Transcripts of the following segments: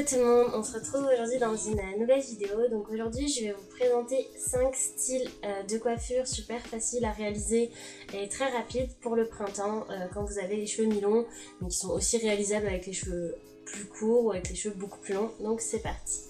tout le monde, on se retrouve aujourd'hui dans une nouvelle vidéo. Donc aujourd'hui je vais vous présenter 5 styles de coiffure super faciles à réaliser et très rapides pour le printemps quand vous avez les cheveux mi-longs, mais qui sont aussi réalisables avec les cheveux plus courts ou avec les cheveux beaucoup plus longs. Donc c'est parti.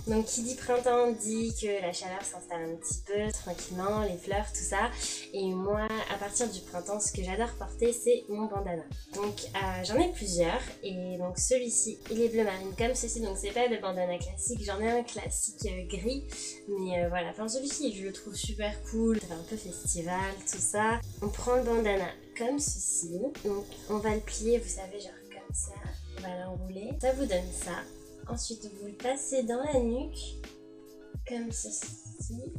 Donc qui dit printemps dit que la chaleur s'installe un petit peu tranquillement, les fleurs, tout ça. Et moi, à partir du printemps, ce que j'adore porter, c'est mon bandana. Donc j'en ai plusieurs, et donc celui-ci, il est bleu marine comme ceci. Donc c'est pas le bandana classique, j'en ai un classique gris. Mais voilà, enfin celui-ci, je le trouve super cool, ça fait un peu festival, tout ça. On prend le bandana comme ceci, donc on va le plier, vous savez, genre comme ça, on va l'enrouler. Ça vous donne ça. Ensuite, vous le passez dans la nuque, comme ceci.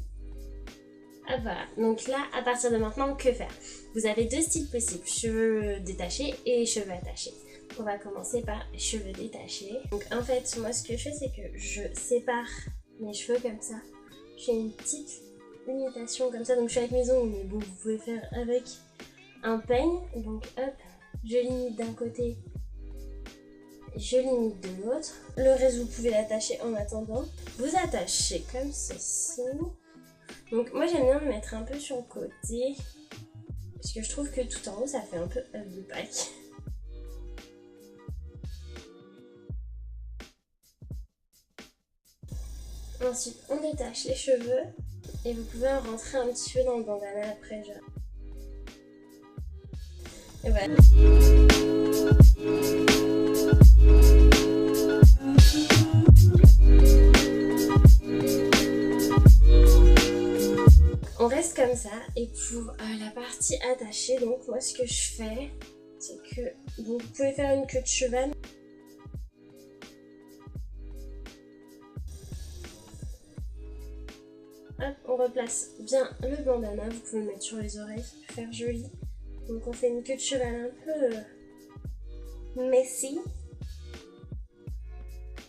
Ah voilà, donc là, à partir de maintenant, que faire? Vous avez deux styles possibles, cheveux détachés et cheveux attachés. On va commencer par cheveux détachés. Donc en fait, moi ce que je fais, c'est que je sépare mes cheveux comme ça. Je fais une petite limitation comme ça, donc je suis avec mes ongles, mais bon, vous pouvez faire avec un peigne. Donc hop, je limite d'un côté, je limite de l'autre. Le reste, vous pouvez l'attacher en attendant. Vous attachez comme ceci. Donc moi j'aime bien me mettre un peu sur le côté, parce que je trouve que tout en haut ça fait un peu œuf de Pâques. Ensuite on détache les cheveux et vous pouvez en rentrer un petit peu dans le bandana après, genre. Et voilà. On reste comme ça, et pour la partie attachée, donc moi ce que je fais, c'est que vous pouvez faire une queue de cheval. Hop, on replace bien le bandana, vous pouvez le mettre sur les oreilles, ça peut faire joli. Donc on fait une queue de cheval un peu messy.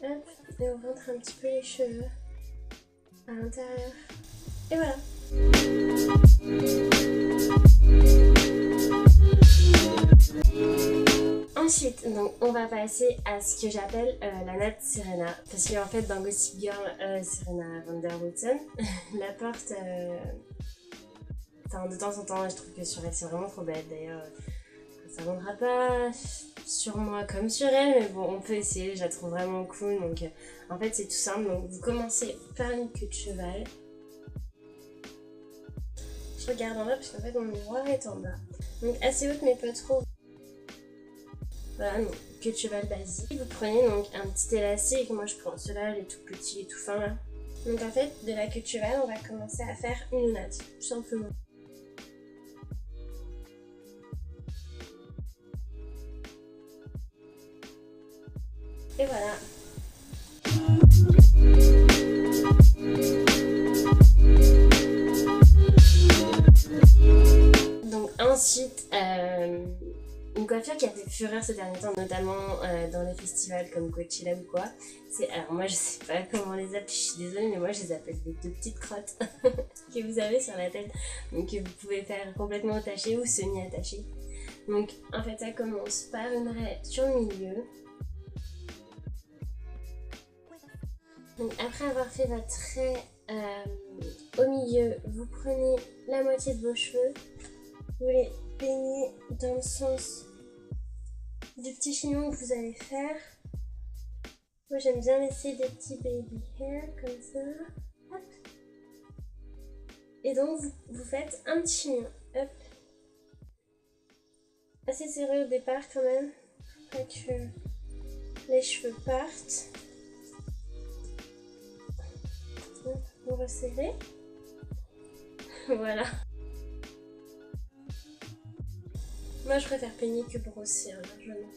Hop, et on rentre un petit peu les cheveux à l'intérieur. Et voilà. Ensuite, donc, on va passer à ce que j'appelle la natte Serena. Parce qu'en fait, dans Gossip Girl, Serena van der Woodsen la porte de temps en temps. Je trouve que sur elle, c'est vraiment trop bête. D'ailleurs, ça ne rendra pas sur moi comme sur elle, mais bon, on peut essayer. Je la trouve vraiment cool. Donc, en fait, c'est tout simple. Donc, vous commencez par une queue de cheval. Je regarde en bas parce qu'en fait mon miroir est en bas. Donc assez haute mais pas trop. Voilà, donc queue de cheval basique. Vous prenez donc un petit élastique. Moi je prends ceux-là, les tout petits, les tout fins là. Donc en fait, de la queue de cheval, on va commencer à faire une natte, tout simplement. Et voilà. Ensuite, une coiffure qui a fait fureur ces derniers temps, notamment dans les festivals comme Coachella ou quoi. C'est, alors moi je sais pas comment les appeler, je suis désolée, mais moi je les appelle les deux petites crottes que vous avez sur la tête. Donc que vous pouvez faire complètement attachées ou semi-attachées. Donc en fait ça commence par une raie sur le milieu. Donc après avoir fait votre raie au milieu, vous prenez la moitié de vos cheveux. Vous les peignez dans le sens du petit chignon que vous allez faire. Moi j'aime bien laisser des petits baby hair comme ça. Hop. Et donc vous faites un petit chignon. Hop. Assez serré au départ quand même, pour que les cheveux partent. Hop, vous resserrez. Voilà. Moi je préfère peigner que brosser, largement.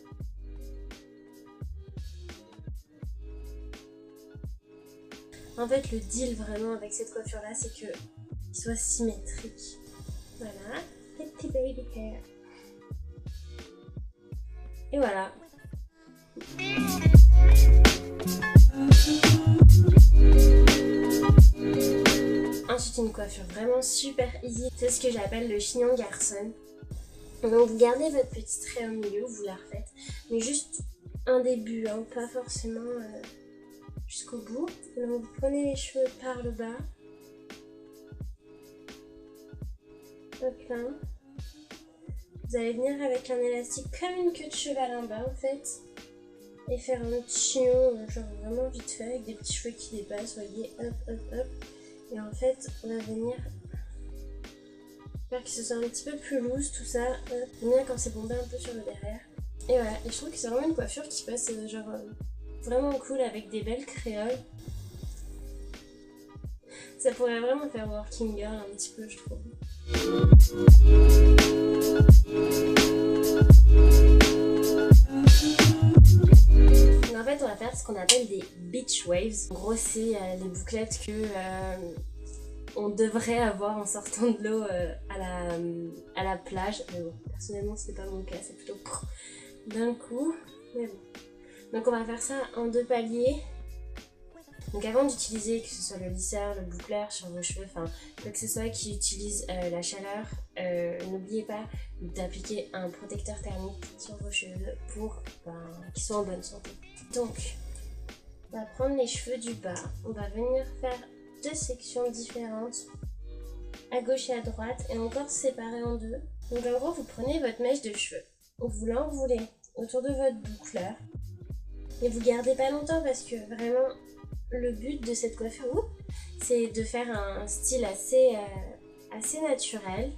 En fait le deal vraiment avec cette coiffure là, c'est qu'il soit symétrique. Voilà, petit baby hair. Et voilà. Ensuite une coiffure vraiment super easy, c'est ce que j'appelle le chignon garçon. Donc vous gardez votre petit trait au milieu, vous la refaites, mais juste un début, hein, pas forcément jusqu'au bout. Donc vous prenez les cheveux par le bas. Hop là. Vous allez venir avec un élastique comme une queue de cheval en bas en fait. Et faire un petit chignon, genre vraiment vite fait, avec des petits cheveux qui dépassent, voyez, hop, hop, hop. Et en fait, on va venir faire que ce soit un petit peu plus loose tout ça. Venir quand c'est bombé un peu sur le derrière. Et voilà, et je trouve que c'est vraiment une coiffure qui passe genre vraiment cool avec des belles créoles. Ça pourrait vraiment faire working girl un petit peu, je trouve. Donc en fait, on va faire ce qu'on appelle des beach waves. En gros, c'est les bouclettes que on devrait avoir en sortant de l'eau à la plage. Mais bon, personnellement, c'est pas mon cas, c'est plutôt d'un coup. Mais bon. Donc on va faire ça en 2 paliers. Donc avant d'utiliser que ce soit le lisseur, le boucleur sur vos cheveux, enfin quoi que ce soit qui utilise la chaleur, n'oubliez pas d'appliquer un protecteur thermique sur vos cheveux pour qu'ils soient en bonne santé. Donc on va prendre les cheveux du bas, on va venir faire 2 sections différentes, à gauche et à droite, et encore séparées en 2. Donc en gros vous prenez votre mèche de cheveux, vous l'enroulez autour de votre boucleur, et vous gardez pas longtemps parce que vraiment le but de cette coiffure, c'est de faire un style assez naturel.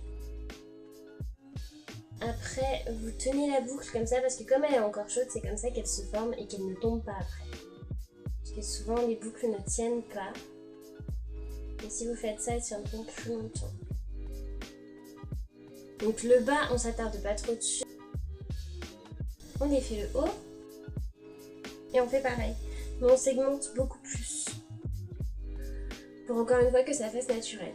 Après, vous tenez la boucle comme ça parce que comme elle est encore chaude, c'est comme ça qu'elle se forme et qu'elle ne tombe pas après. Parce que souvent les boucles ne tiennent pas. Et si vous faites ça, elles tiendront plus longtemps. Donc le bas, on s'attarde pas trop dessus. On défait le haut. Et on fait pareil. Mais on segmente beaucoup plus. Pour encore une fois que ça fasse naturel.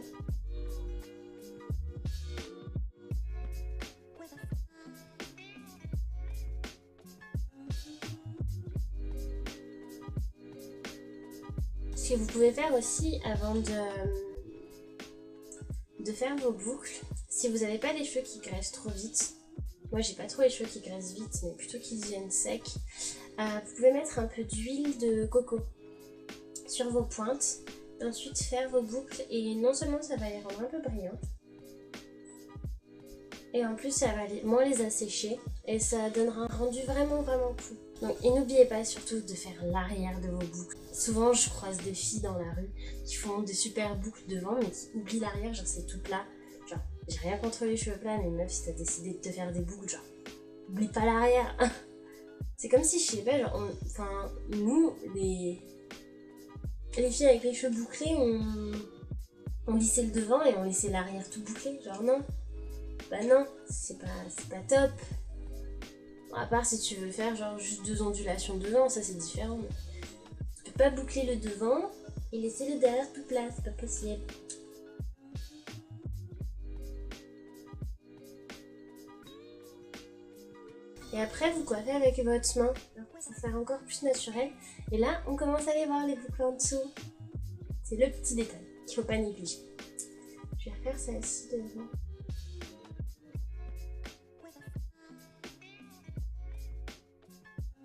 Ce que vous pouvez faire aussi avant de faire vos boucles, si vous n'avez pas les cheveux qui graissent trop vite, moi j'ai pas trop les cheveux qui graissent vite mais plutôt qu'ils deviennent secs, vous pouvez mettre un peu d'huile de coco sur vos pointes et ensuite faire vos boucles, et non seulement ça va les rendre un peu brillantes et en plus ça va moins les assécher et ça donnera un rendu vraiment cool. Donc et n'oubliez pas surtout de faire l'arrière de vos boucles. Souvent je croise des filles dans la rue qui font des super boucles devant mais qui oublient l'arrière, genre c'est tout plat. Genre j'ai rien contre les cheveux plats mais meuf, si t'as décidé de te faire des boucles, genre oublie pas l'arrière. C'est comme si, je sais pas, genre enfin nous les filles avec les cheveux bouclés, on lissait le devant et on laissait l'arrière tout bouclé, genre non. Bah non, c'est pas top. Bon, à part si tu veux faire genre juste 2 ondulations devant, ça c'est différent. Tu peux pas boucler le devant et laisser le derrière tout plat, c'est pas possible. Et après vous coiffez avec votre main pour faire encore plus naturel. Et là on commence à aller voir les boucles en dessous. C'est le petit détail qu'il faut pas négliger. Je vais refaire celle-ci devant.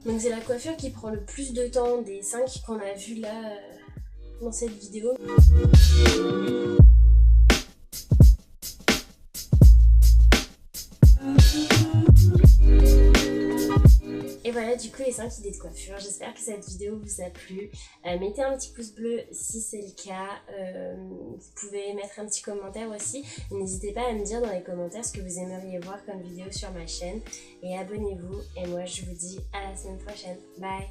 Donc c'est la coiffure qui prend le plus de temps des 5 qu'on a vu là dans cette vidéo. Et voilà du coup les 5 idées de coiffure. J'espère que cette vidéo vous a plu. Mettez un petit pouce bleu si c'est le cas. Vous pouvez mettre un petit commentaire aussi. N'hésitez pas à me dire dans les commentaires ce que vous aimeriez voir comme vidéo sur ma chaîne. Et abonnez-vous. Et moi je vous dis à la semaine prochaine. Bye.